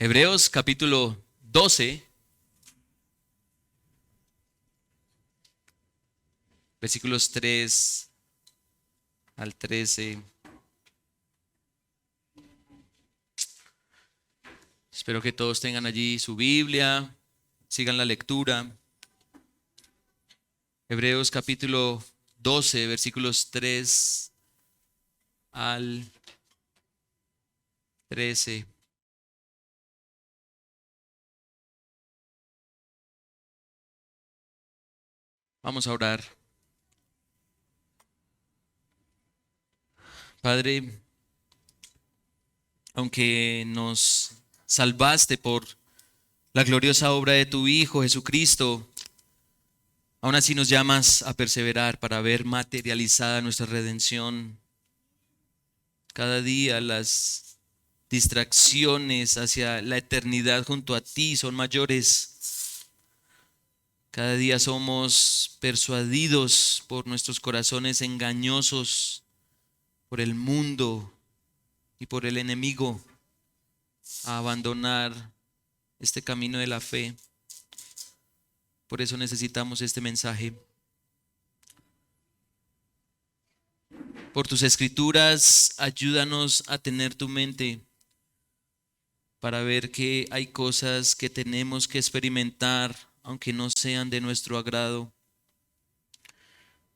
Hebreos capítulo 12, versículos 3 al 13. Espero que todos tengan allí su Biblia, sigan la lectura. Hebreos capítulo 12, versículos 3 al 13. Vamos a orar. Padre, aunque nos salvaste por la gloriosa obra de tu Hijo Jesucristo, aún así nos llamas a perseverar para ver materializada nuestra redención. Cada día las distracciones hacia la eternidad junto a ti son mayores. Cada día somos persuadidos por nuestros corazones engañosos, por el mundo y por el enemigo, a abandonar este camino de la fe. Por eso necesitamos este mensaje. Por tus escrituras, ayúdanos a tener tu mente para ver que hay cosas que tenemos que experimentar, aunque no sean de nuestro agrado.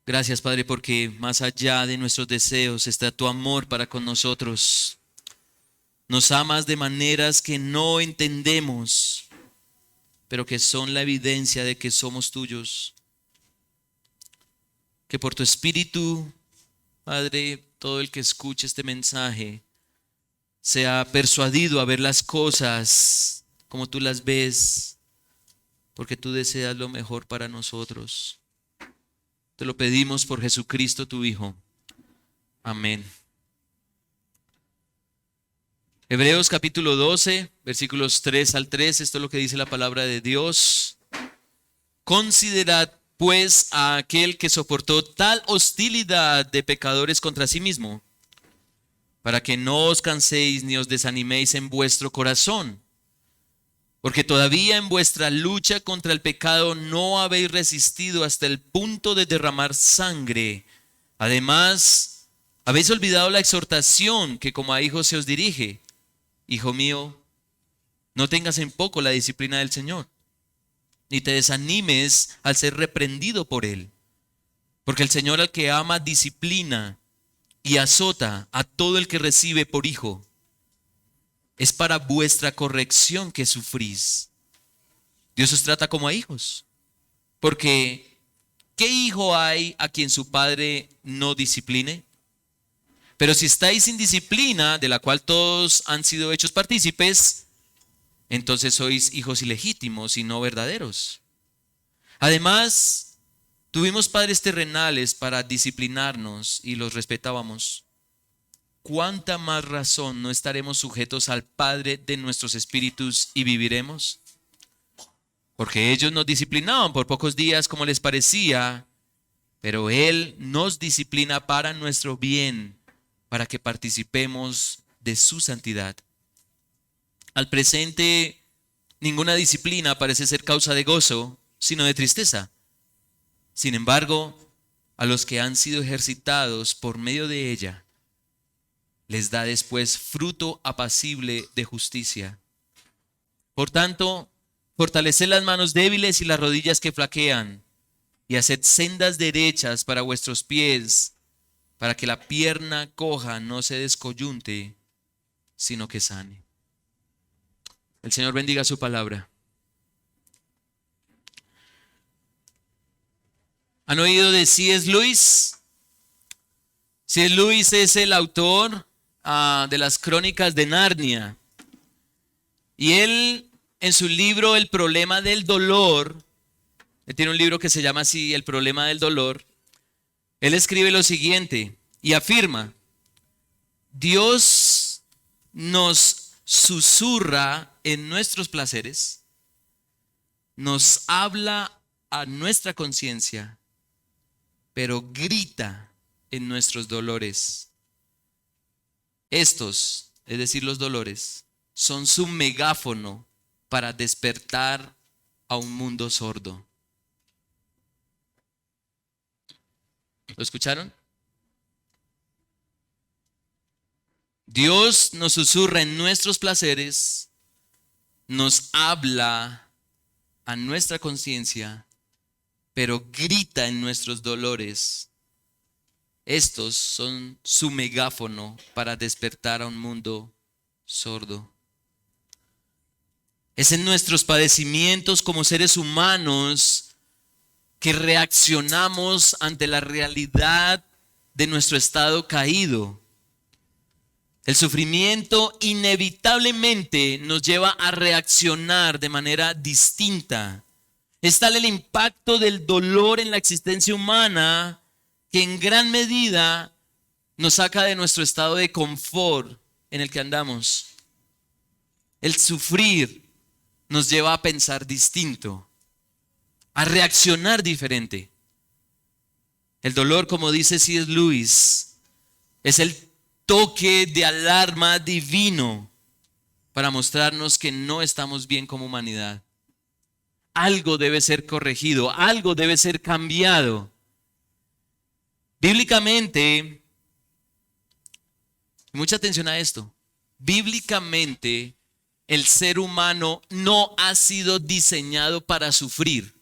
Gracias, Padre, porque más allá de nuestros deseos está tu amor para con nosotros. Nos amas de maneras que no entendemos, pero que son la evidencia de que somos tuyos. Que por tu Espíritu, Padre, todo el que escuche este mensaje sea persuadido a ver las cosas como tú las ves, porque tú deseas lo mejor para nosotros. Te lo pedimos por Jesucristo tu Hijo. Amén. Hebreos capítulo 12, versículos 3 al 3, esto es lo que dice la palabra de Dios. Considerad pues a aquel que soportó tal hostilidad de pecadores contra sí mismo, para que no os canséis ni os desaniméis en vuestro corazón, porque todavía en vuestra lucha contra el pecado no habéis resistido hasta el punto de derramar sangre. Además, habéis olvidado la exhortación que como a hijos se os dirige. Hijo mío, no tengas en poco la disciplina del Señor, ni te desanimes al ser reprendido por Él. Porque el Señor al que ama disciplina y azota a todo el que recibe por hijo. Es para vuestra corrección que sufrís. Dios os trata como a hijos. Porque, ¿qué hijo hay a quien su padre no discipline? Pero si estáis sin disciplina, de la cual todos han sido hechos partícipes, entonces sois hijos ilegítimos y no verdaderos. Además, tuvimos padres terrenales para disciplinarnos y los respetábamos. ¿Cuánta más razón no estaremos sujetos al Padre de nuestros espíritus y viviremos? Porque ellos nos disciplinaban por pocos días como les parecía, pero Él nos disciplina para nuestro bien, para que participemos de su santidad. Al presente, ninguna disciplina parece ser causa de gozo, sino de tristeza. Sin embargo, a los que han sido ejercitados por medio de ella, les da después fruto apacible de justicia. Por tanto, fortaleced las manos débiles y las rodillas que flaquean, y haced sendas derechas para vuestros pies, para que la pierna coja no se descoyunte, sino que sane. El Señor bendiga su palabra. ¿Han oído de C.S. Lewis? C.S. Lewis es el autor de las Crónicas de Narnia. Y él, en su libro El problema del dolor, él tiene un libro que se llama así, El problema del dolor. Él escribe lo siguiente y afirma: Dios nos susurra en nuestros placeres, nos habla a nuestra conciencia, pero grita en nuestros dolores. Estos, es decir, los dolores, son su megáfono para despertar a un mundo sordo. ¿Lo escucharon? Dios nos susurra en nuestros placeres, nos habla a nuestra conciencia, pero grita en nuestros dolores. Estos son su megáfono para despertar a un mundo sordo. Es en nuestros padecimientos como seres humanos que reaccionamos ante la realidad de nuestro estado caído. El sufrimiento inevitablemente nos lleva a reaccionar de manera distinta. Es tal el impacto del dolor en la existencia humana que en gran medida nos saca de nuestro estado de confort en el que andamos. El sufrir nos lleva a pensar distinto, a reaccionar diferente. El dolor, como dice C.S. Lewis, es el toque de alarma divino para mostrarnos que no estamos bien como humanidad. Algo debe ser corregido, algo debe ser cambiado. Bíblicamente, mucha atención a esto, bíblicamente el ser humano no ha sido diseñado para sufrir.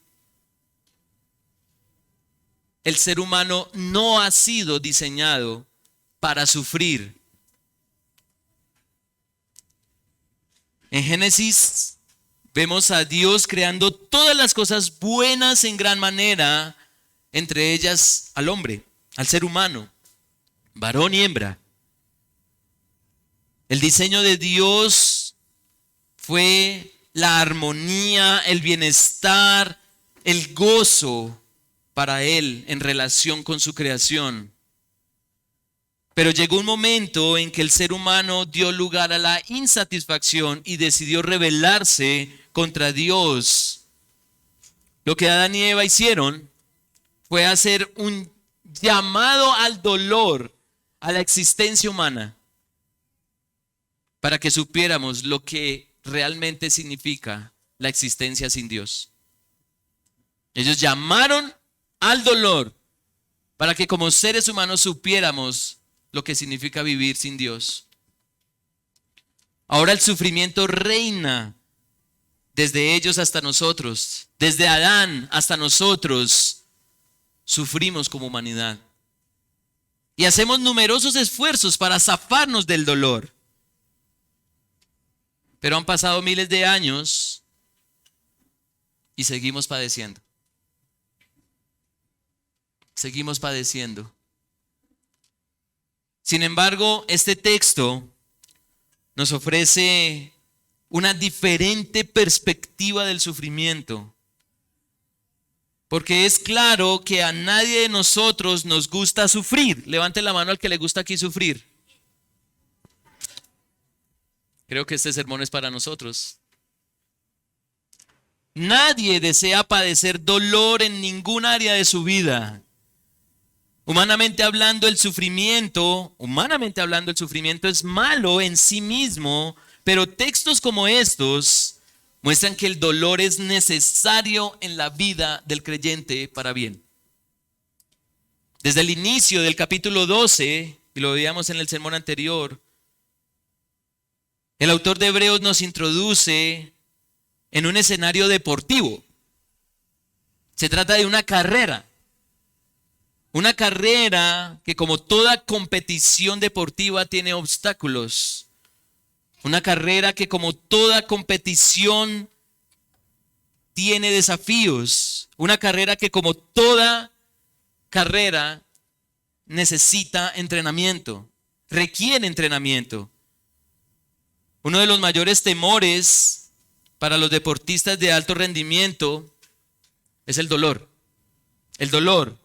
El ser humano no ha sido diseñado para sufrir. En Génesis vemos a Dios creando todas las cosas buenas en gran manera, entre ellas al hombre, al ser humano, varón y hembra. El diseño de Dios fue la armonía, el bienestar, el gozo para él en relación con su creación. Pero llegó un momento en que el ser humano dio lugar a la insatisfacción y decidió rebelarse contra Dios. Lo que Adán y Eva hicieron fue hacer un llamado al dolor, a la existencia humana, para que supiéramos lo que realmente significa la existencia sin Dios. Ellos llamaron al dolor para que como seres humanos supiéramos lo que significa vivir sin Dios. Ahora el sufrimiento reina desde ellos hasta nosotros, desde Adán hasta nosotros, sufrimos como humanidad. Y hacemos numerosos esfuerzos para zafarnos del dolor. Pero han pasado miles de años y seguimos padeciendo. Seguimos padeciendo. Sin embargo, este texto nos ofrece una diferente perspectiva del sufrimiento. Porque es claro que a nadie de nosotros nos gusta sufrir. Levante la mano al que le gusta aquí sufrir. Creo que este sermón es para nosotros. Nadie desea padecer dolor en ningún área de su vida. Humanamente hablando, el sufrimiento es malo en sí mismo, pero textos como estos muestran que el dolor es necesario en la vida del creyente para bien. Desde el inicio del capítulo 12, y lo veíamos en el sermón anterior, el autor de Hebreos nos introduce en un escenario deportivo. Se trata de una carrera. Una carrera que, como toda competición deportiva, tiene obstáculos. Una carrera que, como toda competición, tiene desafíos. Una carrera que, como toda carrera, necesita entrenamiento. Requiere entrenamiento. Uno de los mayores temores para los deportistas de alto rendimiento es el dolor. El dolor.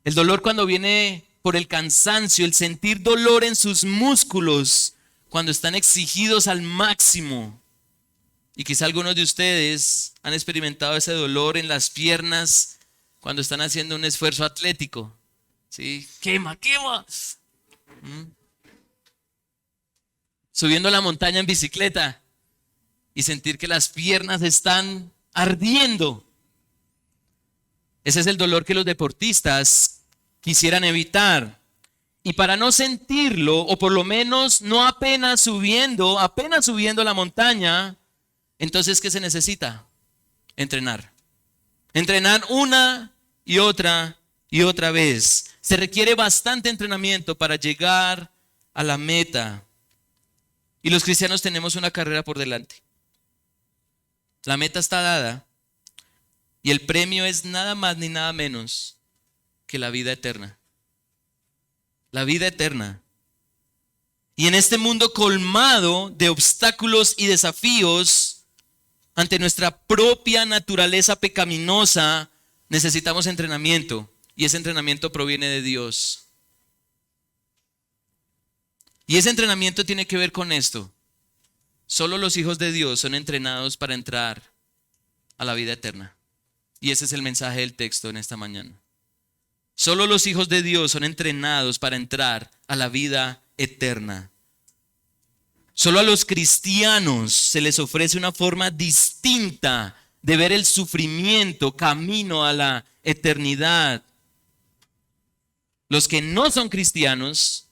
El dolor cuando viene por el cansancio, el sentir dolor en sus músculos cuando están exigidos al máximo. Y quizá algunos de ustedes han experimentado ese dolor en las piernas cuando están haciendo un esfuerzo atlético. ¿Sí? Quema. subiendo la montaña en bicicleta y sentir que las piernas están ardiendo. Ese es el dolor que los deportistas quisieran evitar. Y para no sentirlo, o por lo menos no apenas subiendo la montaña, entonces ¿qué se necesita? Entrenar. Entrenar una y otra vez. Se requiere bastante entrenamiento para llegar a la meta. Y los cristianos tenemos una carrera por delante. La meta está dada y el premio es nada más ni nada menos que la vida eterna. La vida eterna. Y en este mundo colmado de obstáculos y desafíos, ante nuestra propia naturaleza pecaminosa, necesitamos entrenamiento. Y ese entrenamiento proviene de Dios. Y ese entrenamiento tiene que ver con esto. Solo los hijos de Dios son entrenados para entrar a la vida eterna. Y ese es el mensaje del texto en esta mañana. Solo los hijos de Dios son entrenados para entrar a la vida eterna. Solo a los cristianos se les ofrece una forma distinta de ver el sufrimiento camino a la eternidad. Los que no son cristianos,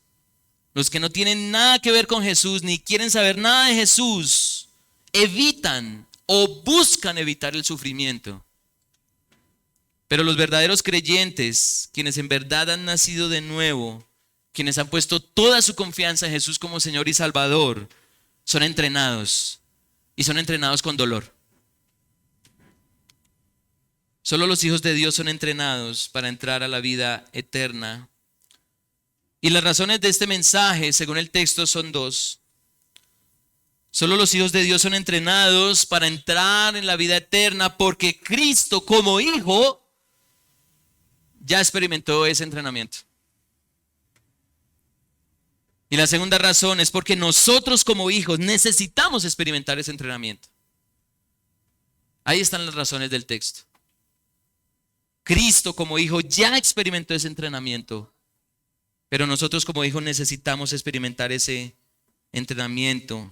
los que no tienen nada que ver con Jesús, ni quieren saber nada de Jesús, evitan o buscan evitar el sufrimiento. Pero los verdaderos creyentes, quienes en verdad han nacido de nuevo, quienes han puesto toda su confianza en Jesús como Señor y Salvador, son entrenados y son entrenados con dolor. Solo los hijos de Dios son entrenados para entrar a la vida eterna. Y las razones de este mensaje, según el texto, son dos. Solo los hijos de Dios son entrenados para entrar en la vida eterna porque Cristo como hijo ya experimentó ese entrenamiento. Y la segunda razón es porque nosotros como hijos necesitamos experimentar ese entrenamiento. Ahí están las razones del texto. Cristo como hijo ya experimentó ese entrenamiento, pero nosotros como hijos necesitamos experimentar ese entrenamiento.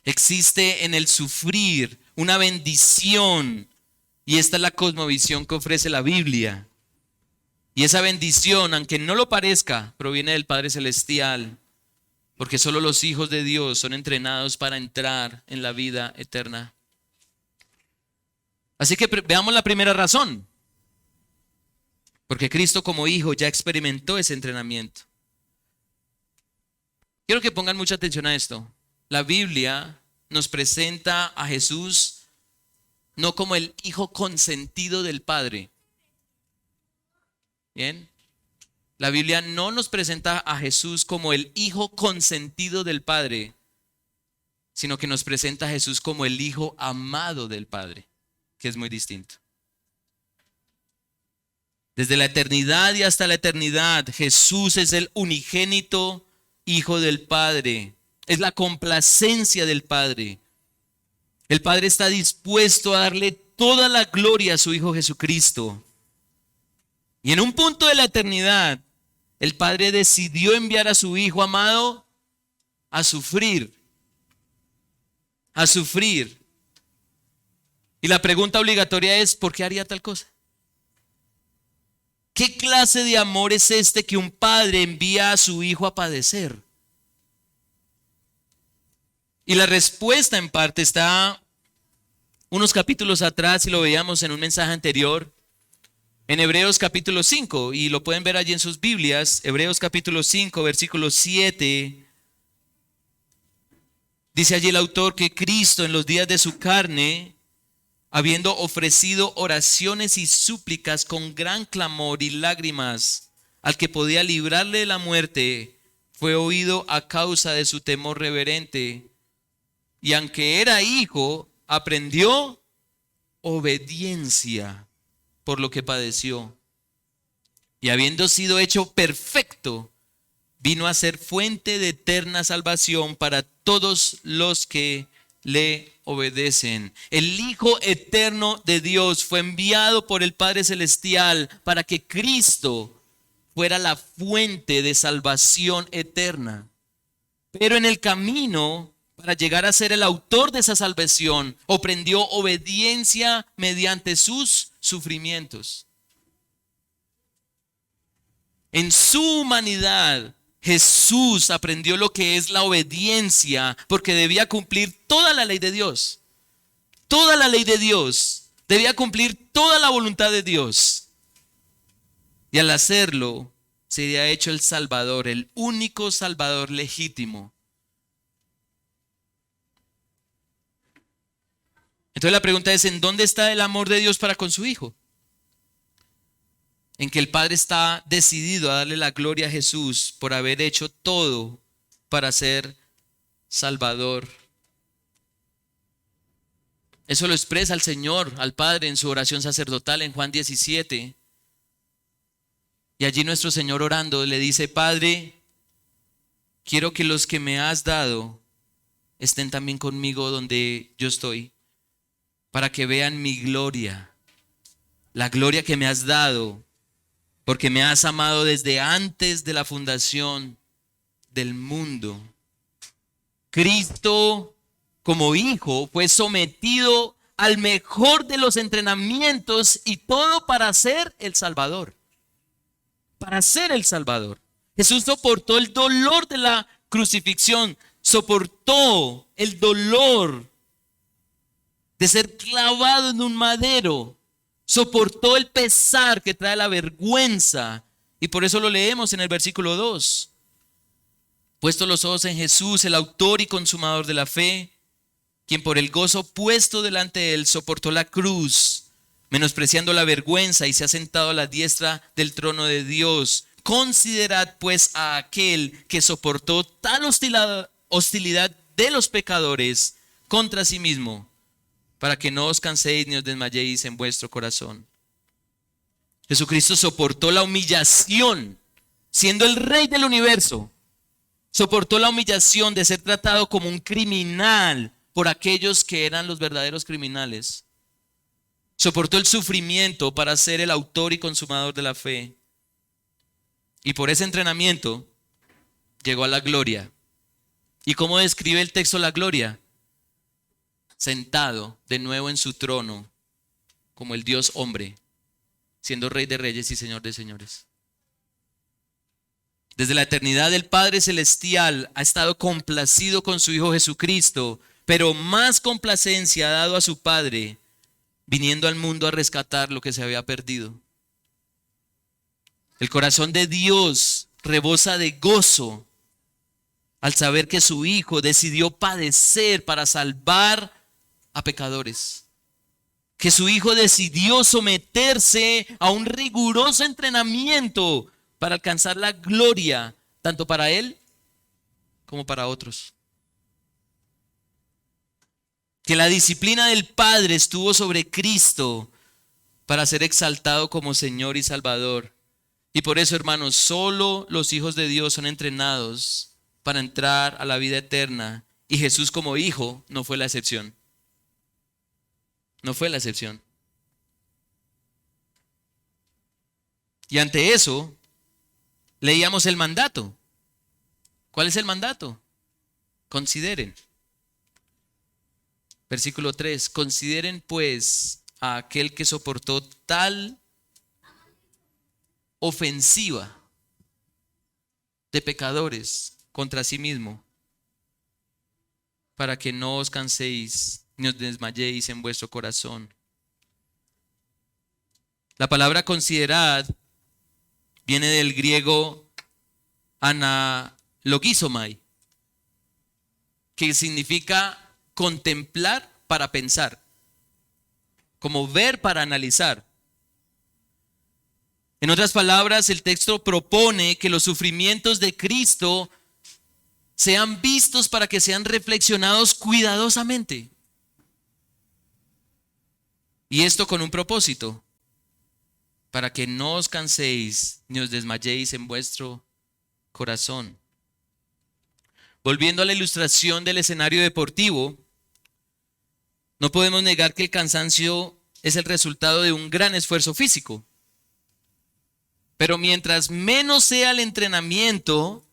Existe en el sufrir una bendición, y esta es la cosmovisión que ofrece la Biblia. Y esa bendición, aunque no lo parezca, proviene del Padre Celestial, porque solo los hijos de Dios son entrenados para entrar en la vida eterna. Así que veamos la primera razón. Porque Cristo como hijo ya experimentó ese entrenamiento. Quiero que pongan mucha atención a esto. La Biblia nos presenta a Jesús no como el hijo consentido del Padre. ¿Bien? La Biblia no nos presenta a Jesús como el hijo consentido del Padre, sino que nos presenta a Jesús como el hijo amado del Padre, que es muy distinto. Desde la eternidad y hasta la eternidad, Jesús es el unigénito Hijo del Padre. Es la complacencia del Padre. El Padre está dispuesto a darle toda la gloria a su Hijo Jesucristo. Y en un punto de la eternidad, el Padre decidió enviar a su Hijo amado a sufrir. A sufrir. Y la pregunta obligatoria es, ¿por qué haría tal cosa? ¿Qué clase de amor es este que un padre envía a su hijo a padecer? Y la respuesta en parte está unos capítulos atrás, y lo veíamos en un mensaje anterior, en Hebreos capítulo 5, y lo pueden ver allí en sus Biblias. Hebreos capítulo 5, versículo 7. Dice allí el autor que Cristo en los días de su carne, habiendo ofrecido oraciones y súplicas con gran clamor y lágrimas al que podía librarle de la muerte, fue oído a causa de su temor reverente. Y aunque era hijo, aprendió obediencia por lo que padeció. Y habiendo sido hecho perfecto, vino a ser fuente de eterna salvación para todos los que le obedecen. El Hijo eterno de Dios fue enviado por el Padre Celestial para que Cristo fuera la fuente de salvación eterna. Pero en el camino, para llegar a ser el autor de esa salvación, aprendió obediencia mediante sus sufrimientos. En su humanidad, Jesús aprendió lo que es la obediencia, porque debía cumplir toda la ley de Dios. Toda la ley de Dios. Debía cumplir toda la voluntad de Dios. Y al hacerlo, sería hecho el Salvador, el único Salvador legítimo. Entonces la pregunta es, ¿en dónde está el amor de Dios para con su Hijo? En que el Padre está decidido a darle la gloria a Jesús por haber hecho todo para ser Salvador. Eso lo expresa el Señor al Padre en su oración sacerdotal en Juan 17. Y allí nuestro Señor orando le dice: Padre, quiero que los que me has dado estén también conmigo donde yo estoy, para que vean mi gloria, la gloria que me has dado, porque me has amado desde antes de la fundación del mundo. Cristo, como hijo, fue sometido al mejor de los entrenamientos, y todo para ser el Salvador. Para ser el Salvador. Jesús soportó el dolor de la crucifixión, soportó el dolor de ser clavado en un madero, soportó el pesar que trae la vergüenza, y por eso lo leemos en el versículo 2. Puesto los ojos en Jesús, el autor y consumador de la fe, quien por el gozo puesto delante de él soportó la cruz, menospreciando la vergüenza, y se ha sentado a la diestra del trono de Dios. Considerad pues a aquel que soportó tal hostilidad de los pecadores contra sí mismo, para que no os canséis ni os desmayéis en vuestro corazón. Jesucristo soportó la humillación, siendo el Rey del universo. Soportó la humillación de ser tratado como un criminal por aquellos que eran los verdaderos criminales. Soportó el sufrimiento para ser el autor y consumador de la fe. Y por ese entrenamiento llegó a la gloria. ¿Y cómo describe el texto la gloria? Sentado de nuevo en su trono como el Dios hombre, siendo Rey de reyes y Señor de señores. Desde la eternidad el Padre Celestial ha estado complacido con su Hijo Jesucristo, pero más complacencia ha dado a su Padre, viniendo al mundo a rescatar lo que se había perdido. El corazón de Dios rebosa de gozo al saber que su Hijo decidió padecer para salvar a pecadores. Que su Hijo decidió someterse a un riguroso entrenamiento para alcanzar la gloria, tanto para Él como para otros. Que la disciplina del Padre estuvo sobre Cristo para ser exaltado como Señor y Salvador. Y por eso, hermanos, solo los hijos de Dios son entrenados para entrar a la vida eterna. Y Jesús como hijo no fue la excepción. No fue la excepción. Y ante eso, leíamos el mandato. ¿Cuál es el mandato? Consideren. Versículo 3. Consideren pues a aquel que soportó tal ofensiva de pecadores contra sí mismo, para que no os canséis ni os desmayéis en vuestro corazón. La palabra considerad viene del griego analogizomai, que significa contemplar para pensar, como ver para analizar. En otras palabras, el texto propone que los sufrimientos de Cristo sean vistos para que sean reflexionados cuidadosamente. Y esto con un propósito: para que no os canséis ni os desmayéis en vuestro corazón. Volviendo a la ilustración del escenario deportivo, no podemos negar que el cansancio es el resultado de un gran esfuerzo físico. Pero mientras menos sea el entrenamiento,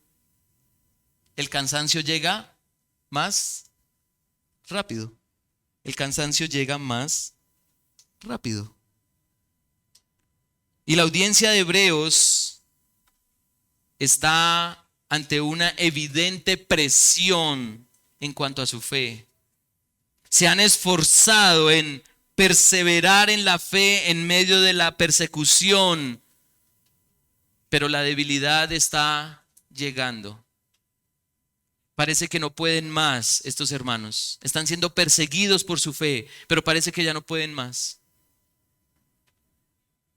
el cansancio llega más rápido. El cansancio llega más rápido. Y la audiencia de Hebreos está ante una evidente presión en cuanto a su fe. Se han esforzado en perseverar en la fe en medio de la persecución, pero la debilidad está llegando. Parece que no pueden más estos hermanos. Están siendo perseguidos por su fe, pero parece que ya no pueden más.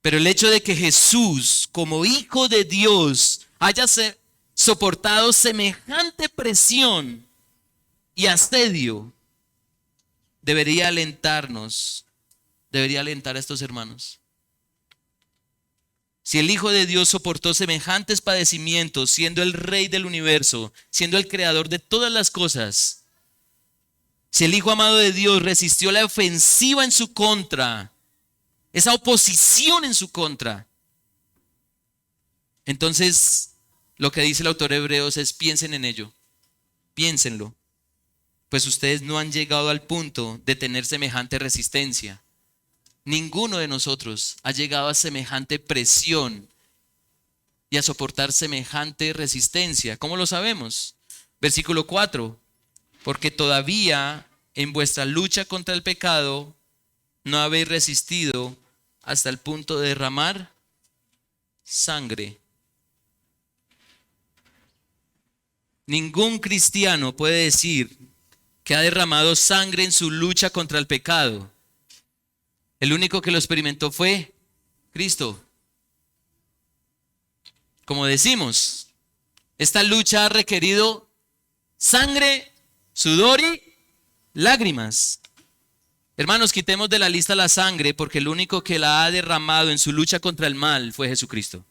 Pero el hecho de que Jesús, como Hijo de Dios, haya soportado semejante presión y asedio, debería alentarnos, debería alentar a estos hermanos. Si el Hijo de Dios soportó semejantes padecimientos, siendo el Rey del universo, siendo el creador de todas las cosas, si el Hijo amado de Dios resistió la ofensiva en su contra, esa oposición en su contra, entonces lo que dice el autor de Hebreos es: piensen en ello, piénsenlo, pues ustedes no han llegado al punto de tener semejante resistencia. Ninguno de nosotros ha llegado a semejante presión y a soportar semejante resistencia. ¿Cómo lo sabemos? Versículo 4. Porque todavía en vuestra lucha contra el pecado no habéis resistido hasta el punto de derramar sangre. Ningún cristiano puede decir que ha derramado sangre en su lucha contra el pecado. El único que lo experimentó fue Cristo. Como decimos, esta lucha ha requerido sangre, sudor y lágrimas. Hermanos, quitemos de la lista la sangre, porque el único que la ha derramado en su lucha contra el mal fue Jesucristo.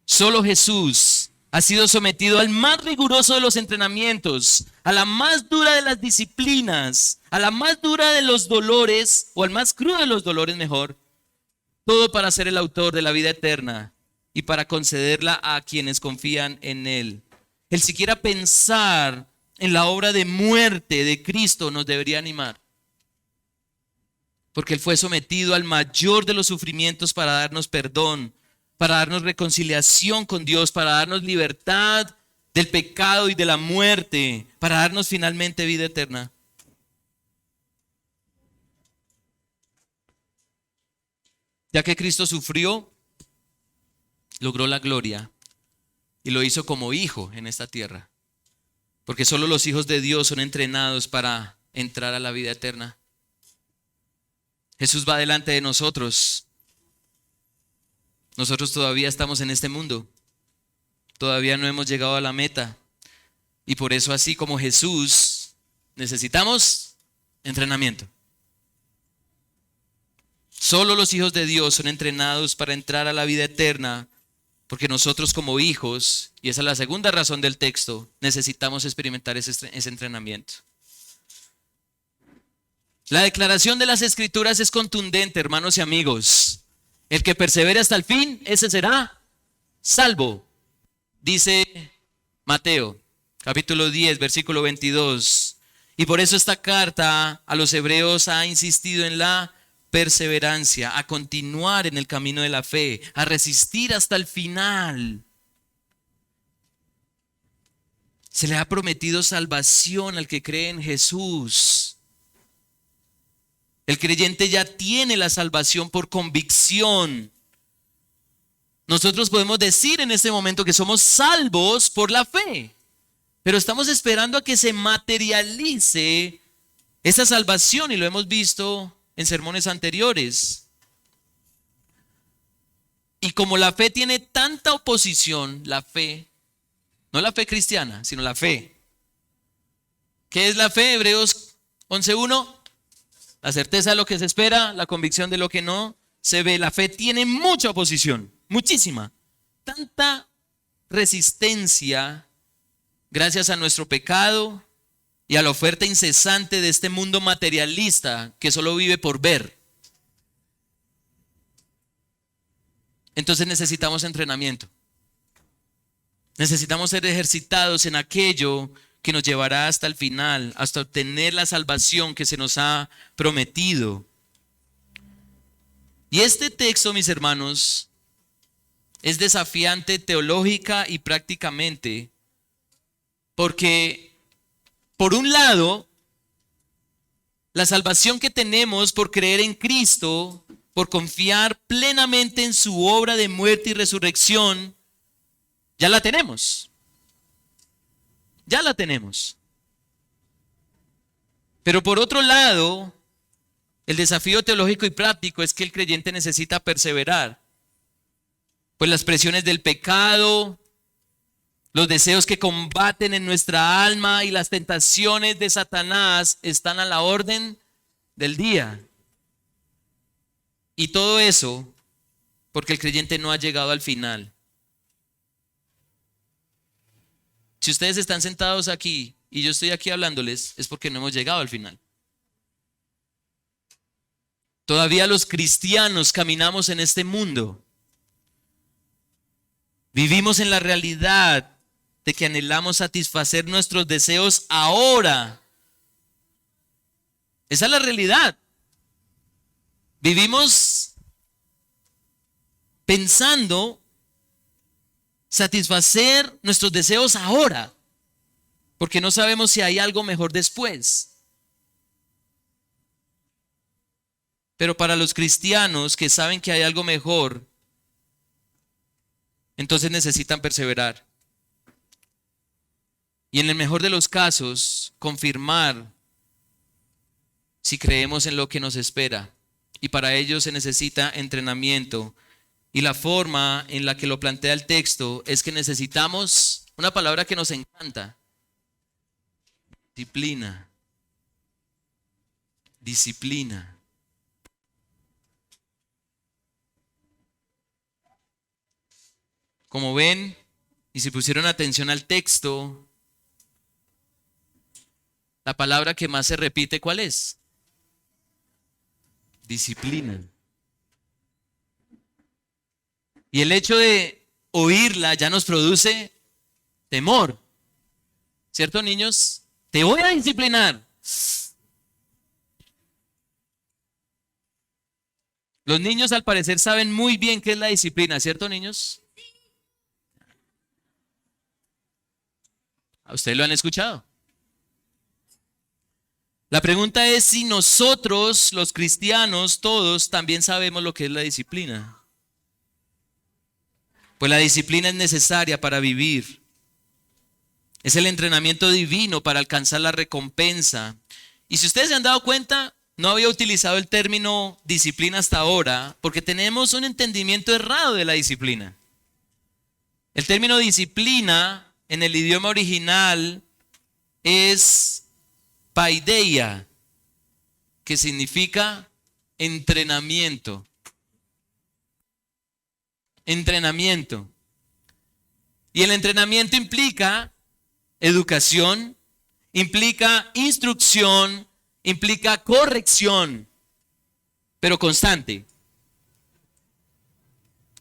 Solo Jesús ha sido sometido al más riguroso de los entrenamientos, a la más dura de las disciplinas, a la más dura de los dolores, o al más crudo de los dolores mejor, todo para ser el autor de la vida eterna y para concederla a quienes confían en Él. El siquiera pensar en la obra de muerte de Cristo nos debería animar, porque Él fue sometido al mayor de los sufrimientos para darnos perdón, para darnos reconciliación con Dios, para darnos libertad del pecado y de la muerte, para darnos finalmente vida eterna. Ya que Cristo sufrió, logró la gloria y lo hizo como hijo en esta tierra, porque solo los hijos de Dios son entrenados para entrar a la vida eterna. Jesús va delante de nosotros. Nosotros todavía estamos en este mundo, todavía no hemos llegado a la meta, y por eso, así como Jesús, necesitamos entrenamiento. Solo los hijos de Dios son entrenados para entrar a la vida eterna, porque nosotros como hijos, y esa es la segunda razón del texto, necesitamos experimentar ese entrenamiento. La declaración de las Escrituras es contundente, hermanos y amigos. El que persevere hasta el fin, ese será salvo. Dice Mateo, capítulo 10, versículo 22. Y por eso esta carta a los hebreos ha insistido en la perseverancia, a continuar en el camino de la fe, a resistir hasta el final. Se le ha prometido salvación al que cree en Jesús. El creyente ya tiene la salvación por convicción. Nosotros podemos decir en este momento que somos salvos por la fe, pero estamos esperando a que se materialice esa salvación, y lo hemos visto en sermones anteriores. Y como la fe tiene tanta oposición, la fe, no la fe cristiana, sino la fe. ¿Qué es la fe? Hebreos 11:1. La certeza de lo que se espera, la convicción de lo que no se ve. La fe tiene mucha oposición, muchísima. Tanta resistencia gracias a nuestro pecado y a la oferta incesante de este mundo materialista que solo vive por ver. Entonces necesitamos entrenamiento. Necesitamos ser ejercitados en aquello que nos llevará hasta el final, hasta obtener la salvación que se nos ha prometido. Y este texto, mis hermanos, es desafiante teológica y prácticamente, porque por un lado, la salvación que tenemos por creer en Cristo, por confiar plenamente en su obra de muerte y resurrección, ya la tenemos. Ya la tenemos. Pero por otro lado, el desafío teológico y práctico es que el creyente necesita perseverar. Pues las presiones del pecado, los deseos que combaten en nuestra alma y las tentaciones de Satanás están a la orden del día. Y todo eso porque el creyente no ha llegado al final. Si ustedes están sentados aquí y yo estoy aquí hablándoles, es porque no hemos llegado al final. Todavía los cristianos caminamos en este mundo. Vivimos en la realidad de que anhelamos satisfacer nuestros deseos ahora. Esa es la realidad. Vivimos pensando satisfacer nuestros deseos ahora, porque no sabemos si hay algo mejor después. Pero para los cristianos que saben que hay algo mejor, entonces necesitan perseverar. Y en el mejor de los casos, confirmar si creemos en lo que nos espera. Y para ello se necesita entrenamiento. Y la forma en la que lo plantea el texto es que necesitamos una palabra que nos encanta: disciplina. Disciplina. Como ven, y si pusieron atención al texto, la palabra que más se repite, ¿cuál es? Disciplina. Y el hecho de oírla ya nos produce temor. ¿Cierto, niños? Te voy a disciplinar. Los niños al parecer saben muy bien qué es la disciplina, ¿cierto, niños? ¿A ustedes lo han escuchado? La pregunta es si nosotros, los cristianos, todos también sabemos lo que es la disciplina. Pues la disciplina es necesaria para vivir. Es el entrenamiento divino para alcanzar la recompensa. Y si ustedes se han dado cuenta, no había utilizado el término disciplina hasta ahora porque tenemos un entendimiento errado de la disciplina. El término disciplina en el idioma original es paideia, que significa entrenamiento. Entrenamiento. Y el entrenamiento implica educación, implica instrucción, implica corrección, pero constante.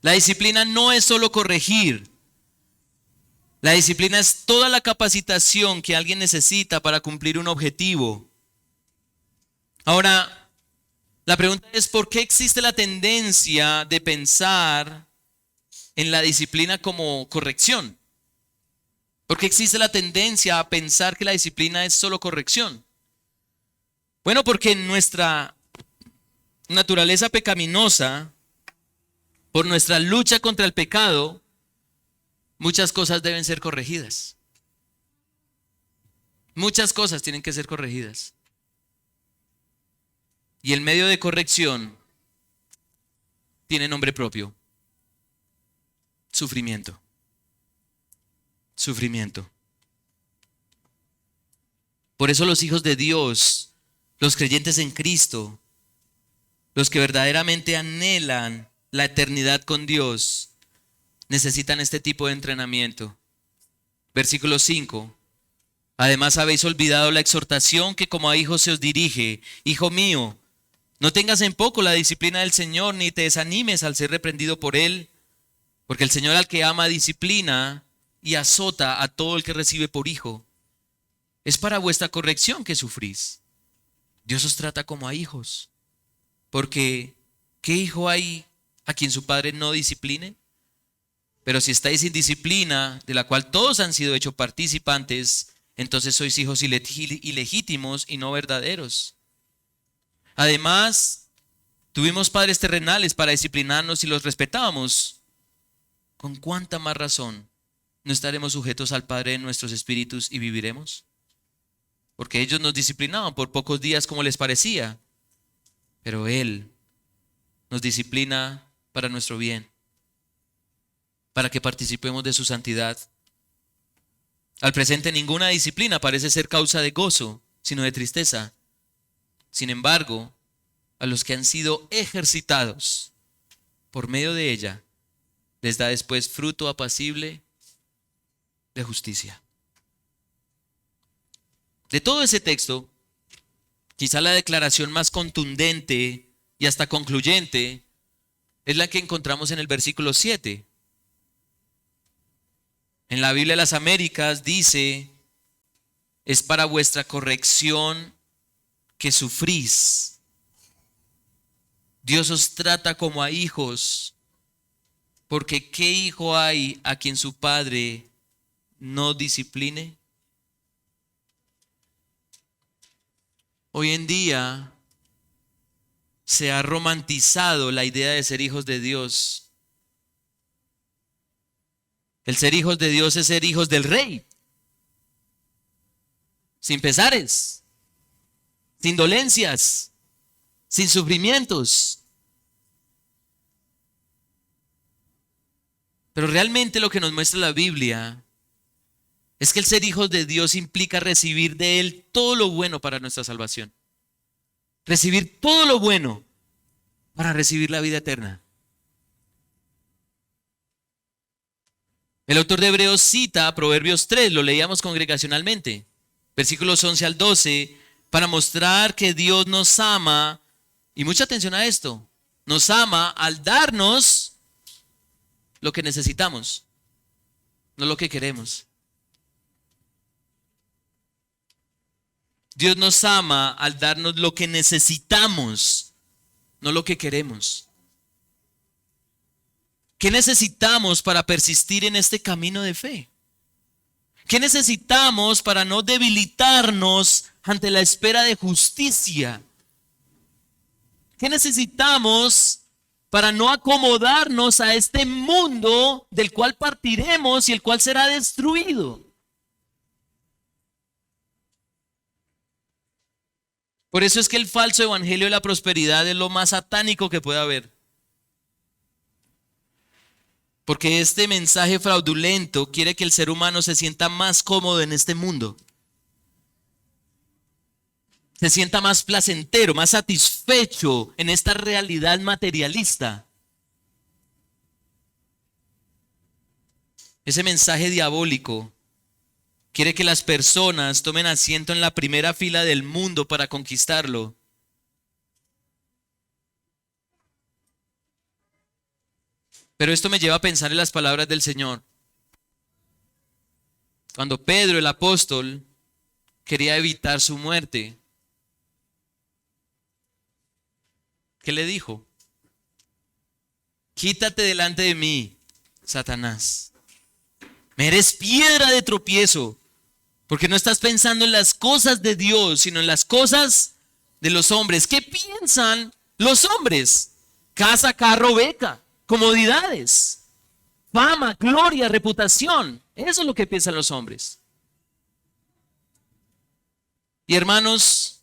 La disciplina no es solo corregir. La disciplina es toda la capacitación que alguien necesita para cumplir un objetivo. Ahora, la pregunta es: ¿por qué existe la tendencia de pensar en la disciplina como corrección? ¿Por qué existe la tendencia a pensar que la disciplina es solo corrección? Bueno, porque en nuestra naturaleza pecaminosa, por nuestra lucha contra el pecado, muchas cosas deben ser corregidas. Muchas cosas tienen que ser corregidas. Y el medio de corrección tiene nombre propio: sufrimiento. Sufrimiento. Por eso los hijos de Dios, los creyentes en Cristo, los que verdaderamente anhelan la eternidad con Dios, necesitan este tipo de entrenamiento. Versículo 5. Además habéis olvidado la exhortación que como a hijos se os dirige: hijo mío, no tengas en poco la disciplina del Señor, ni te desanimes al ser reprendido por Él, porque el Señor al que ama disciplina y azota a todo el que recibe por hijo. Es para vuestra corrección que sufrís. Dios os trata como a hijos. Porque, ¿qué hijo hay a quien su padre no discipline? Pero si estáis sin disciplina, de la cual todos han sido hechos participantes, entonces sois hijos ilegítimos y no verdaderos. Además, tuvimos padres terrenales para disciplinarnos y los respetábamos. ¿Con cuánta más razón no estaremos sujetos al Padre de nuestros espíritus y viviremos? Porque ellos nos disciplinaban por pocos días como les parecía, pero Él nos disciplina para nuestro bien, para que participemos de su santidad. Al presente ninguna disciplina parece ser causa de gozo, sino de tristeza. Sin embargo, a los que han sido ejercitados por medio de ella, les da después fruto apacible de justicia. De todo ese texto, quizá la declaración más contundente y hasta concluyente es la que encontramos en el versículo 7. En la Biblia de las Américas dice: es para vuestra corrección que sufrís. Dios os trata como a hijos, porque ¿qué hijo hay a quien su padre no discipline? Hoy en día se ha romantizado la idea de ser hijos de Dios. El ser hijos de Dios es ser hijos del Rey, sin pesares, sin dolencias, sin sufrimientos. Pero realmente lo que nos muestra la Biblia es que el ser hijos de Dios implica recibir de Él todo lo bueno para nuestra salvación. Recibir todo lo bueno para recibir la vida eterna. El autor de Hebreos cita Proverbios 3, lo leíamos congregacionalmente, versículos 11 al 12, para mostrar que Dios nos ama, y mucha atención a esto, nos ama al darnos lo que necesitamos, no lo que queremos. Dios nos ama al darnos lo que necesitamos, no lo que queremos. ¿Qué necesitamos para persistir en este camino de fe? ¿Qué necesitamos para no debilitarnos ante la espera de justicia? ¿Qué necesitamos para no acomodarnos a este mundo del cual partiremos y el cual será destruido? Por eso es que el falso evangelio de la prosperidad es lo más satánico que puede haber. Porque este mensaje fraudulento quiere que el ser humano se sienta más cómodo en este mundo. Se sienta más placentero, más satisfecho en esta realidad materialista. Ese mensaje diabólico quiere que las personas tomen asiento en la primera fila del mundo para conquistarlo. Pero esto me lleva a pensar en las palabras del Señor. Cuando Pedro, el apóstol, quería evitar su muerte, ¿qué le dijo? Quítate delante de mí, Satanás. Me eres piedra de tropiezo, porque no estás pensando en las cosas de Dios, sino en las cosas de los hombres. ¿Qué piensan los hombres? Casa, carro, beca, comodidades, fama, gloria, reputación. Eso es lo que piensan los hombres. Y hermanos,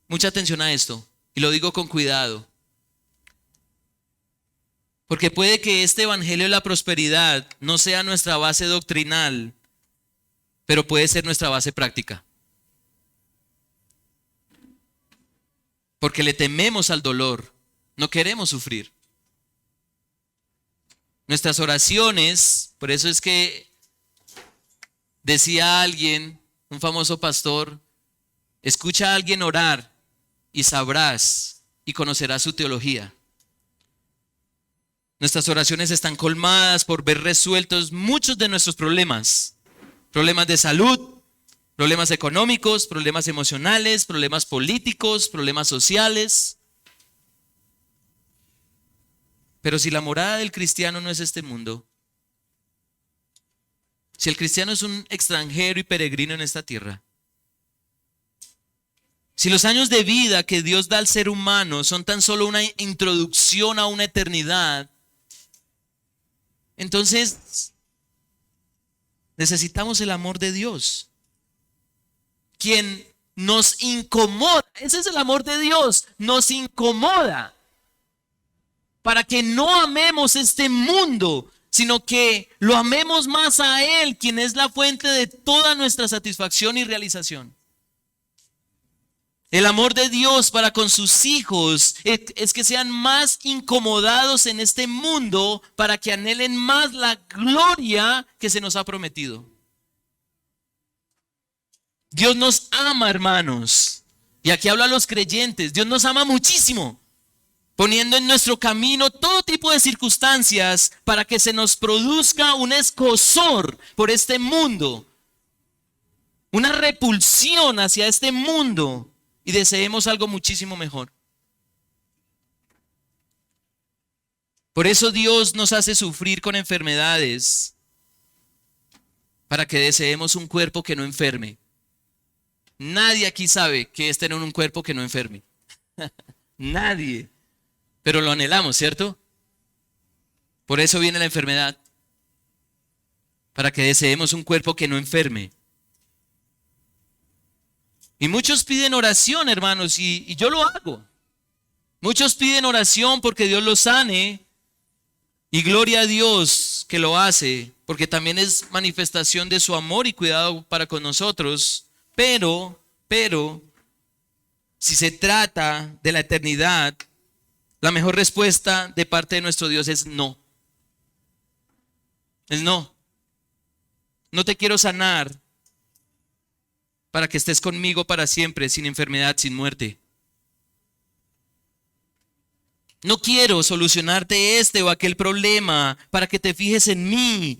mucha atención a esto, y lo digo con cuidado. Porque puede que este evangelio de la prosperidad no sea nuestra base doctrinal, pero puede ser nuestra base práctica. Porque le tememos al dolor, no queremos sufrir. Nuestras oraciones, por eso es que decía alguien, un famoso pastor, escucha a alguien orar y sabrás y conocerás su teología. Nuestras oraciones están colmadas por ver resueltos muchos de nuestros problemas. Problemas de salud, problemas económicos, problemas emocionales, problemas políticos, problemas sociales. Pero si la morada del cristiano no es este mundo, si el cristiano es un extranjero y peregrino en esta tierra, si los años de vida que Dios da al ser humano son tan solo una introducción a una eternidad, entonces necesitamos el amor de Dios, quien nos incomoda. Ese es el amor de Dios, nos incomoda para que no amemos este mundo, sino que lo amemos más a Él, quien es la fuente de toda nuestra satisfacción y realización. El amor de Dios para con sus hijos es que sean más incomodados en este mundo para que anhelen más la gloria que se nos ha prometido. Dios nos ama, hermanos. Y aquí hablo a los creyentes. Dios nos ama muchísimo, poniendo en nuestro camino todo tipo de circunstancias para que se nos produzca un escozor por este mundo, una repulsión hacia este mundo, y deseemos algo muchísimo mejor. Por eso Dios nos hace sufrir con enfermedades, para que deseemos un cuerpo que no enferme. Nadie aquí sabe qué es tener un cuerpo que no enferme. Nadie. Pero lo anhelamos, ¿cierto? Por eso viene la enfermedad, para que deseemos un cuerpo que no enferme. Y muchos piden oración, hermanos, y yo lo hago. Muchos piden oración porque Dios los sane, y gloria a Dios que lo hace, porque también es manifestación de su amor y cuidado para con nosotros. Pero, si se trata de la eternidad, la mejor respuesta de parte de nuestro Dios es no. Es no. No te quiero sanar para que estés conmigo para siempre, sin enfermedad, sin muerte. No quiero solucionarte este o aquel problema para que te fijes en mí,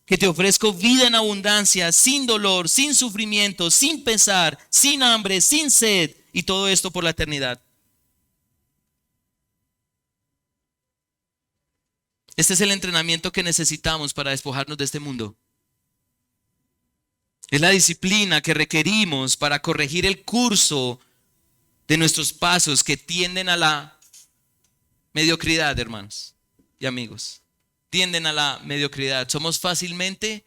que te ofrezco vida en abundancia, sin dolor, sin sufrimiento, sin pesar, sin hambre, sin sed, y todo esto por la eternidad. Este es el entrenamiento que necesitamos para despojarnos de este mundo. Es la disciplina que requerimos para corregir el curso de nuestros pasos que tienden a la mediocridad, hermanos y amigos. Tienden a la mediocridad. Somos fácilmente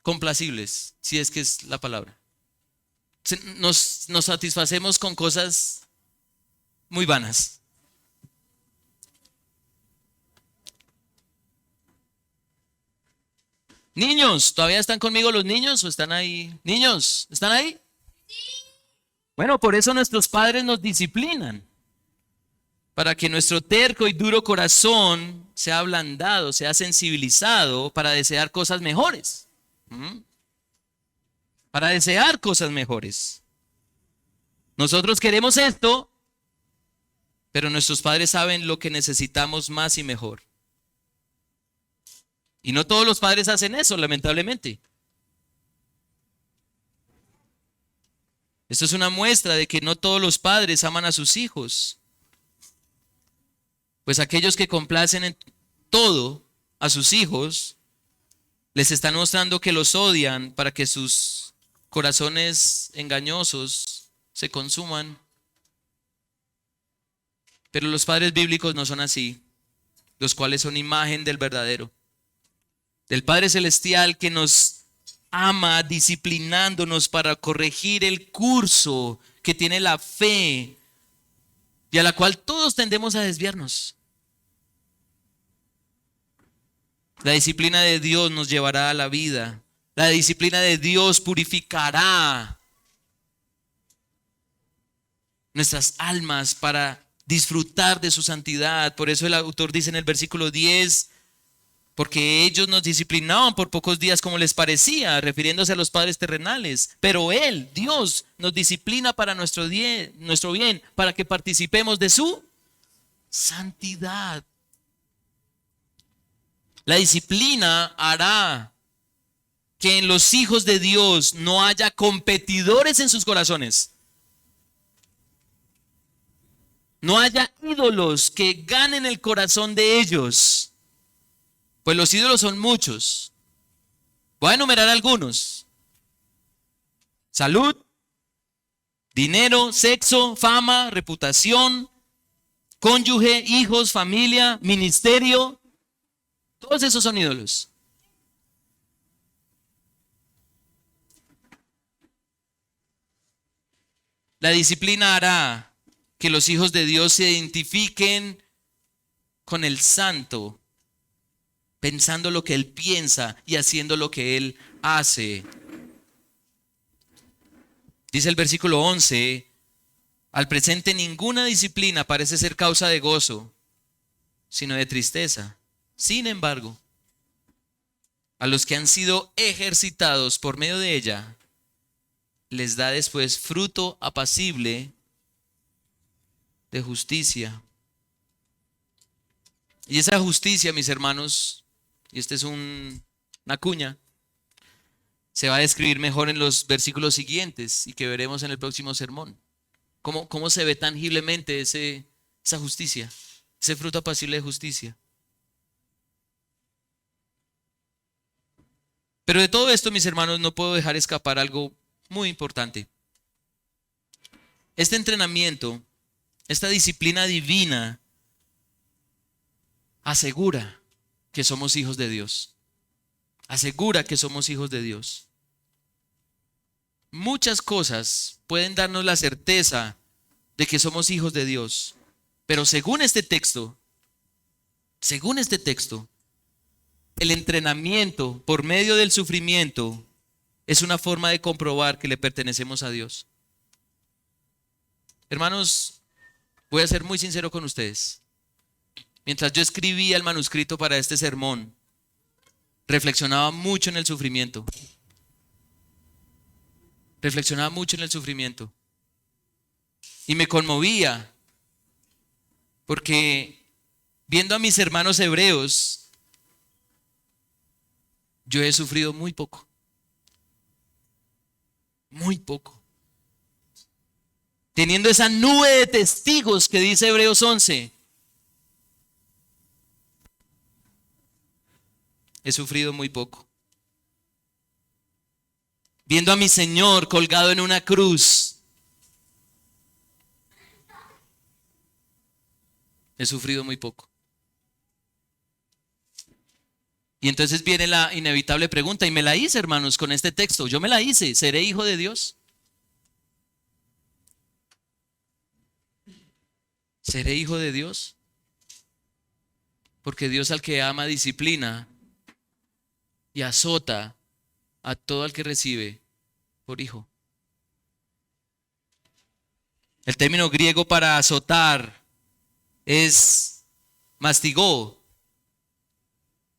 complacibles, si es que es la palabra. Nos satisfacemos con cosas muy vanas. Niños, ¿todavía están conmigo los niños o están ahí? Niños, ¿están ahí? Bueno, por eso nuestros padres nos disciplinan, para que nuestro terco y duro corazón sea ablandado, sea sensibilizado para desear cosas mejores. Para desear cosas mejores. Nosotros queremos esto, pero nuestros padres saben lo que necesitamos más y mejor. Y no todos los padres hacen eso, lamentablemente. Esto es una muestra de que no todos los padres aman a sus hijos. Pues aquellos que complacen en todo a sus hijos, les están mostrando que los odian para que sus corazones engañosos se consuman. Pero los padres bíblicos no son así, los cuales son imagen del verdadero, del Padre Celestial, que nos ama disciplinándonos para corregir el curso que tiene la fe y a la cual todos tendemos a desviarnos. La disciplina de Dios nos llevará a la vida. La disciplina de Dios purificará nuestras almas para disfrutar de su santidad. Por eso el autor dice en el versículo 10, porque ellos nos disciplinaban por pocos días como les parecía, refiriéndose a los padres terrenales. Pero Él, Dios, nos disciplina para nuestro bien, para que participemos de su Santidad. La disciplina hará que en los hijos de Dios no haya competidores en sus corazones. No haya ídolos que ganen el corazón de ellos. Pues los ídolos son muchos. Voy a enumerar algunos. Salud, dinero, sexo, fama, reputación, cónyuge, hijos, familia, ministerio. Todos esos son ídolos. La disciplina hará que los hijos de Dios se identifiquen con el santo, pensando lo que Él piensa y haciendo lo que Él hace. Dice el versículo 11, al presente ninguna disciplina parece ser causa de gozo, sino de tristeza. Sin embargo, a los que han sido ejercitados por medio de ella, les da después fruto apacible de justicia. Y esa justicia, mis hermanos, y esta es una cuña, se va a describir mejor en los versículos siguientes y que veremos en el próximo sermón. ¿Cómo se ve tangiblemente esa justicia, ese fruto apacible de justicia? Pero de todo esto, mis hermanos, no puedo dejar escapar algo muy importante. Este entrenamiento, esta disciplina divina, asegura que somos hijos de Dios. Asegura que somos hijos de Dios. Muchas cosas pueden darnos la certeza de que somos hijos de Dios, pero según este texto, el entrenamiento por medio del sufrimiento es una forma de comprobar que le pertenecemos a Dios. Hermanos, voy a ser muy sincero con ustedes. Mientras yo escribía el manuscrito para este sermón, reflexionaba mucho en el sufrimiento. Y me conmovía porque viendo a mis hermanos hebreos, yo he sufrido muy poco. Muy poco. Teniendo esa nube de testigos que dice Hebreos 11, he sufrido muy poco. Viendo a mi Señor colgado en una cruz, he sufrido muy poco. Y entonces viene la inevitable pregunta, y me la hice, hermanos, con este texto. Yo me la hice, ¿seré hijo de Dios? ¿Seré hijo de Dios? Porque Dios al que ama disciplina y azota a todo el que recibe por hijo. El término griego para azotar es mastigó,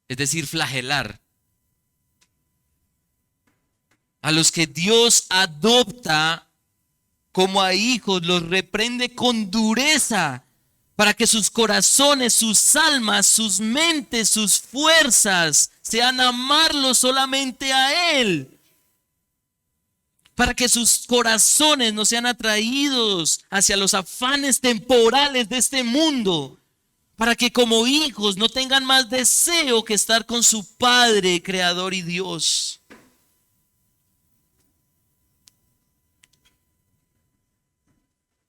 es decir, flagelar. A los que Dios adopta como a hijos, los reprende con dureza para que sus corazones, sus almas, sus mentes, sus fuerzas sean amarlo solamente a Él. Para que sus corazones no sean atraídos hacia los afanes temporales de este mundo. Para que como hijos no tengan más deseo que estar con su Padre, Creador y Dios.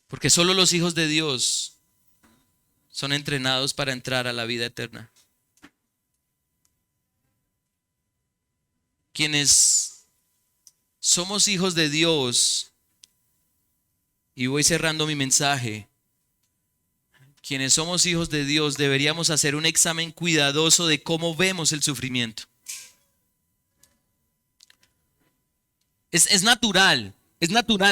Porque solo los hijos de Dios son entrenados para entrar a la vida eterna. Quienes somos hijos de Dios, y voy cerrando mi mensaje, quienes somos hijos de Dios deberíamos hacer un examen cuidadoso de cómo vemos el sufrimiento. Es natural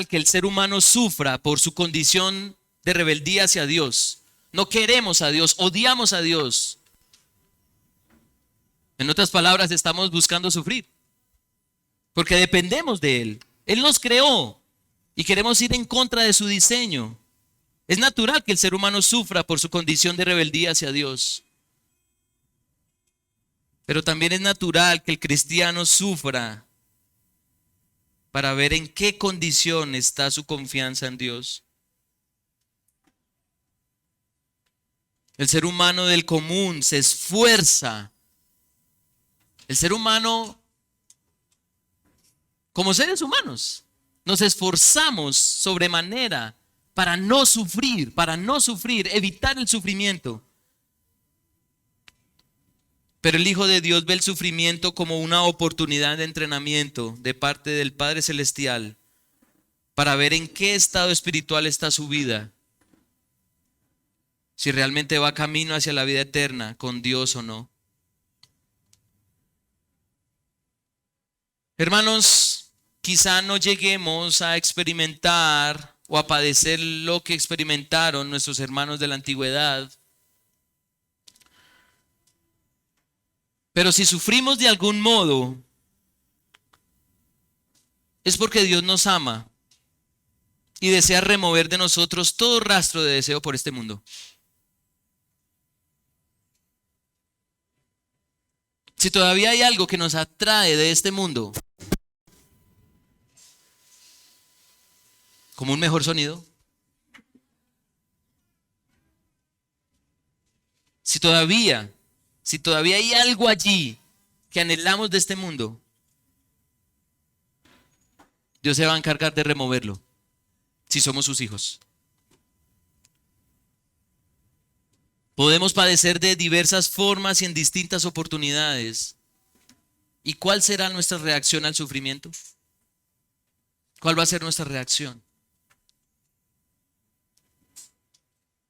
que el ser humano sufra por su condición de rebeldía hacia Dios. No queremos a Dios, odiamos a Dios. En otras palabras, estamos buscando sufrir. Porque dependemos de Él. Él nos creó y queremos ir en contra de su diseño. Es natural que el ser humano sufra por su condición de rebeldía hacia Dios. Pero también es natural que el cristiano sufra para ver en qué condición está su confianza en Dios. El ser humano del común se esfuerza. El ser humano, como seres humanos, nos esforzamos sobremanera para no sufrir, evitar el sufrimiento. Pero el Hijo de Dios ve el sufrimiento como una oportunidad de entrenamiento de parte del Padre Celestial para ver en qué estado espiritual está su vida. Si realmente va camino hacia la vida eterna con Dios o no. Hermanos, quizá no lleguemos a experimentar o a padecer lo que experimentaron nuestros hermanos de la antigüedad. Pero si sufrimos de algún modo, es porque Dios nos ama y desea remover de nosotros todo rastro de deseo por este mundo. Si todavía hay algo que nos atrae de este mundo, como un mejor sonido, si todavía hay algo allí que anhelamos de este mundo, Dios se va a encargar de removerlo, si somos sus hijos. Podemos padecer de diversas formas y en distintas oportunidades. ¿Y cuál será nuestra reacción al sufrimiento? ¿Cuál va a ser nuestra reacción?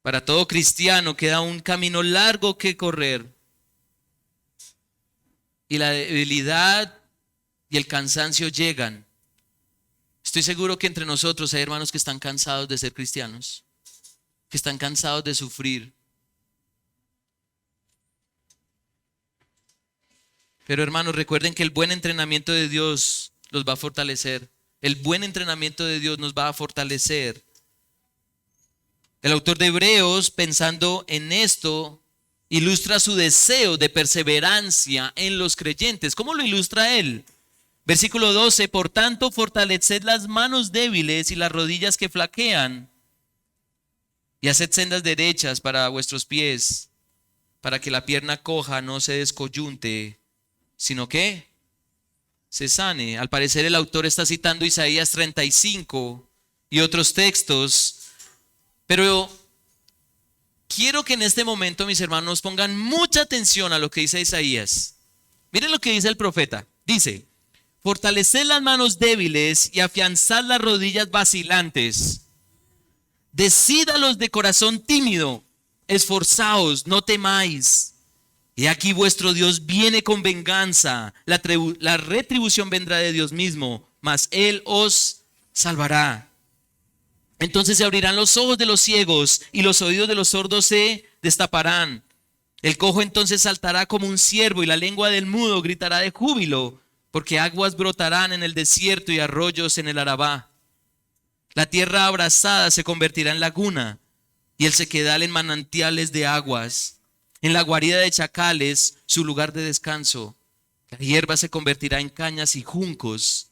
Para todo cristiano queda un camino largo que correr. Y la debilidad y el cansancio llegan. Estoy seguro que entre nosotros hay hermanos que están cansados de ser cristianos, que están cansados de sufrir. Pero hermanos, recuerden que el buen entrenamiento de Dios los va a fortalecer. El buen entrenamiento de Dios nos va a fortalecer. El autor de Hebreos, pensando en esto, ilustra su deseo de perseverancia en los creyentes. ¿Cómo lo ilustra él? Versículo 12, por tanto, fortaleced las manos débiles y las rodillas que flaquean, y haced sendas derechas para vuestros pies, para que la pierna coja no se descoyunte, sino que se sane. Al parecer el autor está citando Isaías 35 y otros textos, pero quiero que en este momento, mis hermanos, pongan mucha atención a lo que dice Isaías. Miren lo que dice el profeta. Dice, fortaleced las manos débiles y afianzad las rodillas vacilantes. Decid a los de corazón tímido, esforzaos, no temáis. Y aquí vuestro Dios viene con venganza. La retribución vendrá de Dios mismo, mas Él os salvará. Entonces se abrirán los ojos de los ciegos y los oídos de los sordos se destaparán. El cojo entonces saltará como un ciervo y la lengua del mudo gritará de júbilo, porque aguas brotarán en el desierto y arroyos en el Arabá. La tierra abrasada se convertirá en laguna y el sequedal en manantiales de aguas. En la guarida de chacales, su lugar de descanso. La hierba se convertirá en cañas y juncos.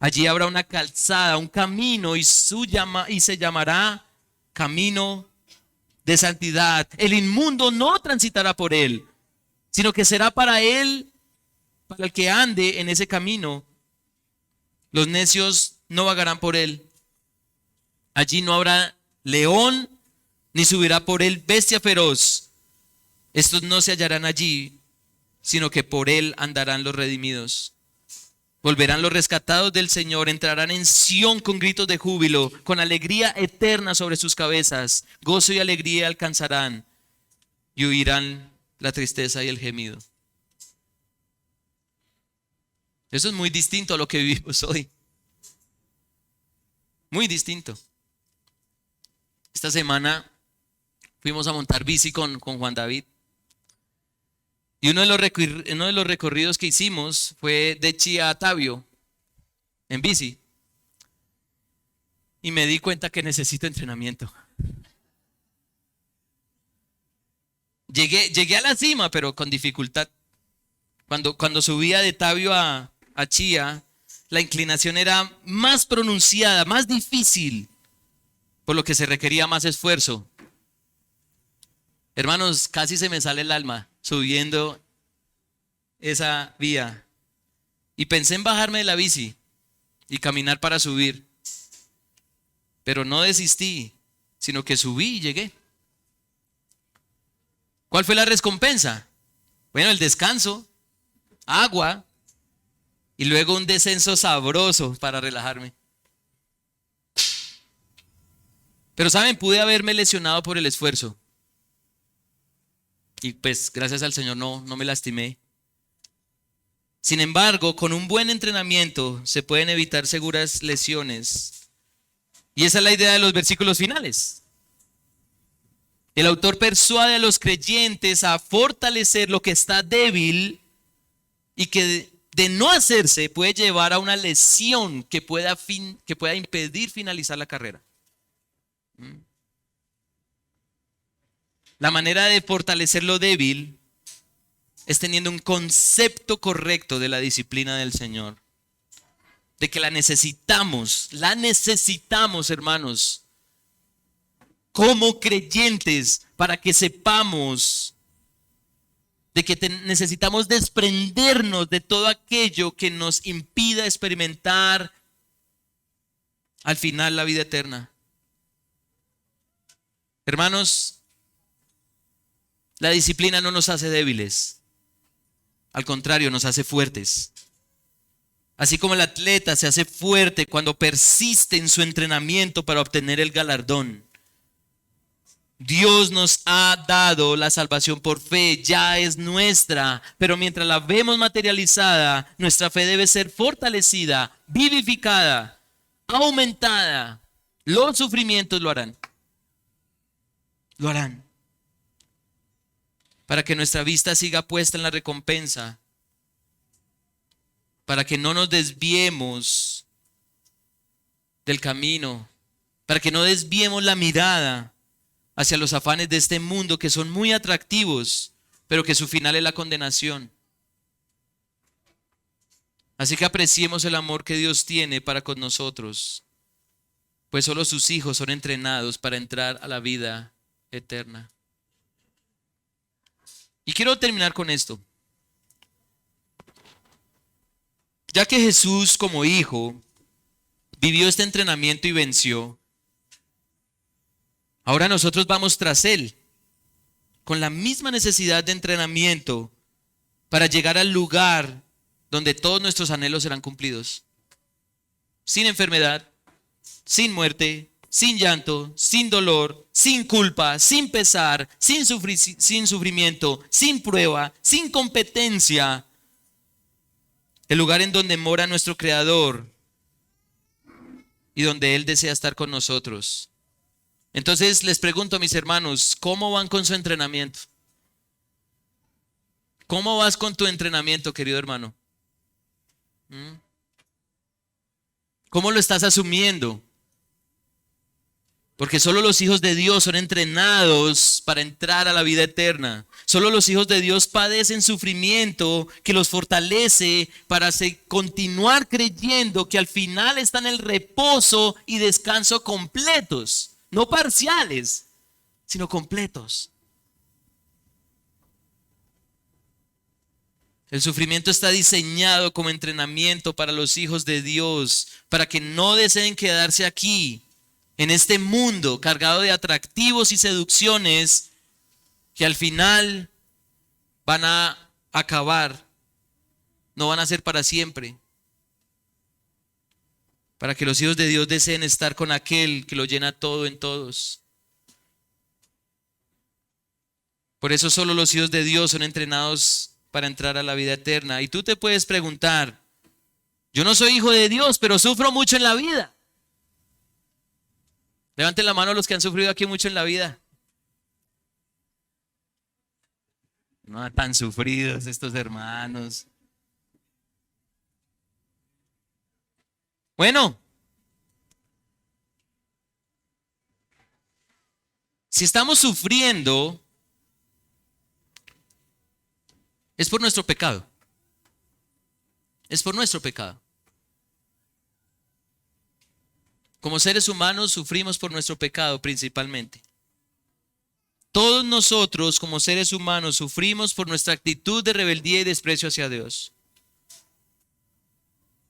Allí habrá una calzada, un camino y se llamará camino de santidad. El inmundo no transitará por él, sino que será para él, para el que ande en ese camino. Los necios no vagarán por él. Allí no habrá león, ni subirá por él bestia feroz. Estos no se hallarán allí, sino que por él andarán los redimidos. Volverán los rescatados del Señor, entrarán en Sión con gritos de júbilo, con alegría eterna sobre sus cabezas. Gozo y alegría alcanzarán y huirán la tristeza y el gemido. Eso es muy distinto a lo que vivimos hoy. Muy distinto. Esta semana fuimos a montar bici con Juan David. Y uno de los recorridos que hicimos fue de Chía a Tabio, en bici. Y me di cuenta que necesito entrenamiento. Llegué a la cima, pero con dificultad. Cuando subía de Tabio a Chía, la inclinación era más pronunciada, más difícil, por lo que se requería más esfuerzo. Hermanos, casi se me sale el alma subiendo esa vía. Y pensé en bajarme de la bici y caminar para subir. Pero no desistí, sino que subí y llegué. ¿Cuál fue la recompensa? Bueno, el descanso, agua y luego un descenso sabroso para relajarme. Pero saben, pude haberme lesionado por el esfuerzo. Y pues gracias al Señor no me lastimé. Sin embargo, con un buen entrenamiento se pueden evitar seguras lesiones. Y esa es la idea de los versículos finales. El autor persuade a los creyentes a fortalecer lo que está débil y que de no hacerse puede llevar a una lesión que pueda impedir finalizar la carrera. La manera de fortalecer lo débil es teniendo un concepto correcto de la disciplina del Señor. De que la necesitamos, hermanos, como creyentes, para que sepamos de que necesitamos desprendernos de todo aquello que nos impida experimentar al final la vida eterna. Hermanos, la disciplina no nos hace débiles, al contrario, nos hace fuertes. Así como el atleta se hace fuerte cuando persiste en su entrenamiento para obtener el galardón. Dios nos ha dado la salvación por fe, ya es nuestra, pero mientras la vemos materializada, nuestra fe debe ser fortalecida, vivificada, aumentada. Los sufrimientos lo harán. Lo harán. Para que nuestra vista siga puesta en la recompensa. Para que no nos desviemos del camino. Para que no desviemos la mirada hacia los afanes de este mundo que son muy atractivos, pero que su final es la condenación. Así que apreciemos el amor que Dios tiene para con nosotros, pues solo sus hijos son entrenados para entrar a la vida eterna. Y quiero terminar con esto. Ya que Jesús como hijo vivió este entrenamiento y venció, ahora nosotros vamos tras Él, con la misma necesidad de entrenamiento para llegar al lugar donde todos nuestros anhelos serán cumplidos. Sin enfermedad, sin muerte, sin llanto, sin dolor, sin culpa, sin pesar, sin sufrimiento, sin prueba, sin competencia. El lugar en donde mora nuestro Creador y donde Él desea estar con nosotros. Entonces les pregunto a mis hermanos, ¿cómo van con su entrenamiento? ¿Cómo vas con tu entrenamiento, querido hermano? ¿Cómo lo estás asumiendo? Porque solo los hijos de Dios son entrenados para entrar a la vida eterna. Solo los hijos de Dios padecen sufrimiento que los fortalece para continuar creyendo que al final están en el reposo y descanso completos. No parciales, sino completos. El sufrimiento está diseñado como entrenamiento para los hijos de Dios, para que no deseen quedarse aquí, en este mundo cargado de atractivos y seducciones que al final van a acabar, no van a ser para siempre. Para que los hijos de Dios deseen estar con aquel que lo llena todo en todos. Por eso solo los hijos de Dios son entrenados para entrar a la vida eterna. Y tú te puedes preguntar, yo no soy hijo de Dios, pero sufro mucho en la vida. Levanten la mano los que han sufrido aquí mucho en la vida. No tan sufridos estos hermanos. Bueno, si estamos sufriendo, Es por nuestro pecado. Es por nuestro pecado. Como seres humanos sufrimos por nuestro pecado principalmente. Todos nosotros como seres humanos sufrimos por nuestra actitud de rebeldía y desprecio hacia Dios.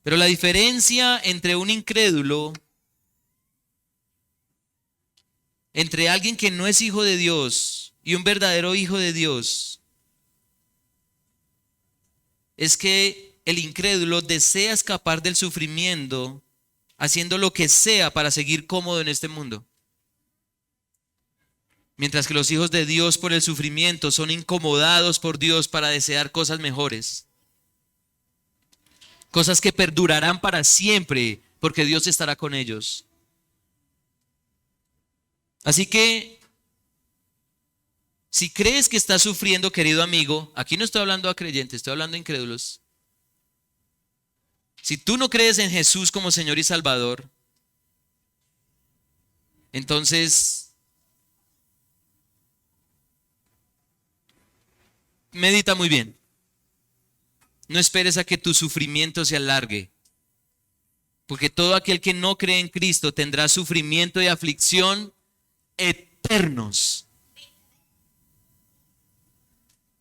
Pero la diferencia entre un incrédulo, entre alguien que no es hijo de Dios y un verdadero hijo de Dios, es que el incrédulo desea escapar del sufrimiento haciendo lo que sea para seguir cómodo en este mundo. Mientras que los hijos de Dios por el sufrimiento son incomodados por Dios para desear cosas mejores. Cosas que perdurarán para siempre porque Dios estará con ellos. Así que, si crees que estás sufriendo, querido amigo, aquí no estoy hablando a creyentes, estoy hablando a incrédulos. Si tú no crees en Jesús como Señor y Salvador, entonces medita muy bien. No esperes a que tu sufrimiento se alargue, porque todo aquel que no cree en Cristo tendrá sufrimiento y aflicción eternos.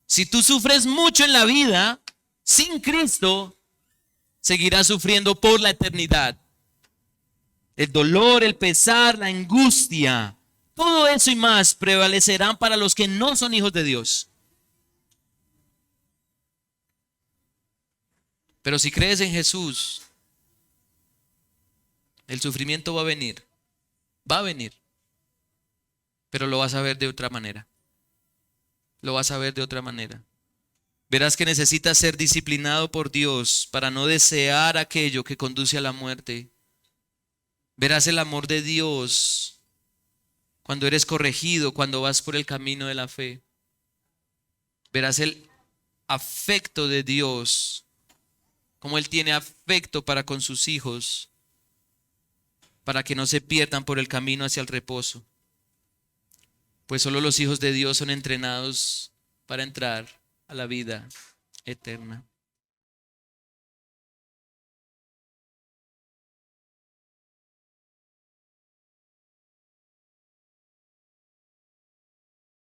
Si tú sufres mucho en la vida, sin Cristo, seguirás sufriendo por la eternidad. El dolor, el pesar, la angustia, todo eso y más prevalecerán para los que no son hijos de Dios. Pero si crees en Jesús, el sufrimiento va a venir, pero lo vas a ver de otra manera. Lo vas a ver de otra manera. Verás que necesitas ser disciplinado por Dios para no desear aquello que conduce a la muerte. Verás el amor de Dios cuando eres corregido, cuando vas por el camino de la fe. Verás el afecto de Dios, como Él tiene afecto para con sus hijos, para que no se pierdan por el camino hacia el reposo. Pues solo los hijos de Dios son entrenados para entrar a la vida eterna.